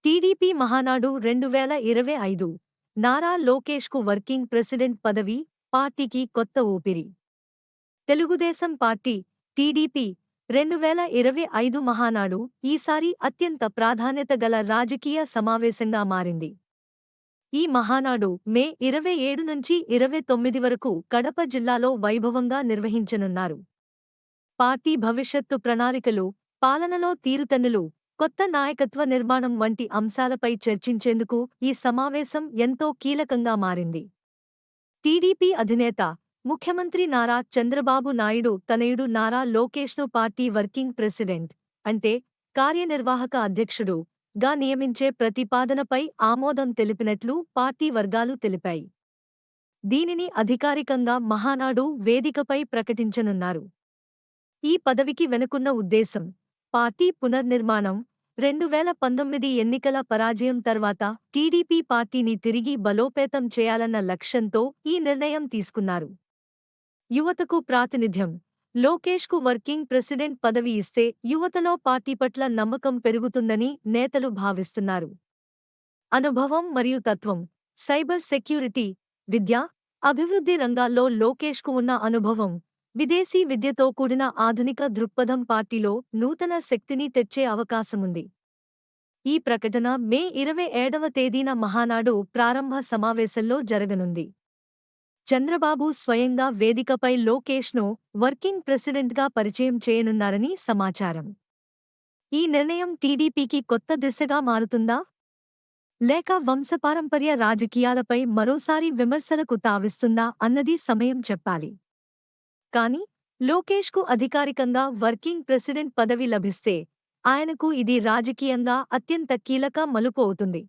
TDP Mahanadu 2025 Nara లోకేష్కు working president పదవి, పార్టీకి కొత్త ఊపిరి. తెలుగుదేశం పార్టీ, టీడీపీ 2025 మహానాడు ఈసారి అత్యంత ప్రాధాన్యత గల రాజకీయ సమావేశంగా మారింది. ఈ మహానాడు మే 27 నుంచి 29 వరకు కడప జిల్లాలో వైభవంగా నిర్వహించనున్నారు. పార్టీ భవిష్యత్తు ప్రణాళికలు, పాలనలో తీరుతెన్నులు, కొత్త నాయకత్వ నిర్మాణం వంటి అంశాలపై చర్చించేందుకు ఈ సమావేశం ఎంతో కీలకంగా మారింది. టీడీపీ అధినేత, ముఖ్యమంత్రి నారా చంద్రబాబు నాయుడు తనయుడు నారా లోకేష్ను పార్టీ వర్కింగ్ ప్రెసిడెంట్, అంటే కార్యనిర్వాహక అధ్యక్షుడు, గా నియమించే ప్రతిపాదనపై ఆమోదం తెలిపినట్లు పార్టీ వర్గాలు తెలిపాయి. దీనిని అధికారికంగా మహానాడు వేదికపై ప్రకటించనున్నారు. ఈ పదవికి వెనుకున్న ఉద్దేశం, పార్టీ పునర్నిర్మాణం, 2019 ఎన్నికల పరాజయం తర్వాత టీడీపీ పార్టీని తిరిగి బలోపేతం చేయాలన్న లక్ష్యంతో ఈ నిర్ణయం తీసుకున్నారు. యువతకు ప్రాతినిధ్యం, లోకేష్కు వర్కింగ్ ప్రెసిడెంట్ పదవి ఇస్తే యువతలో పార్టీ పట్ల నమ్మకం పెరుగుతుందని నేతలు భావిస్తున్నారు. అనుభవం మరియు తత్వం, సైబర్ సెక్యూరిటీ, విద్య, అభివృద్ధి రంగాల్లో లోకేష్కు ఉన్న అనుభవం, విదేశీ విద్యతో కూడిన ఆధునిక దృక్పథం పార్టీలో నూతన శక్తిని తెచ్చే అవకాశముంది. ఈ ప్రకటన మే 27వ తేదీన మహానాడు ప్రారంభ సమావేశంలో జరగనుంది. చంద్రబాబు స్వయంగా వేదికపై లోకేష్ను వర్కింగ్ ప్రెసిడెంట్గా పరిచయం చేయనున్నారని సమాచారం. ఈ నిర్ణయం టీడీపీకి కొత్త దిశగా మారుతుందా? లేక వంశపారంపర్య రాజకీయాలపై మరోసారి విమర్శలకు తావిస్తుందా అన్నది సమయం చెప్పాలి. కానీ లోకేష్కు అధికారికంగా వర్కింగ్ ప్రెసిడెంట్ పదవి లభిస్తే ఆయనకు ఇది రాజకీయంగా అత్యంత కీలక మలుపు అవుతుంది.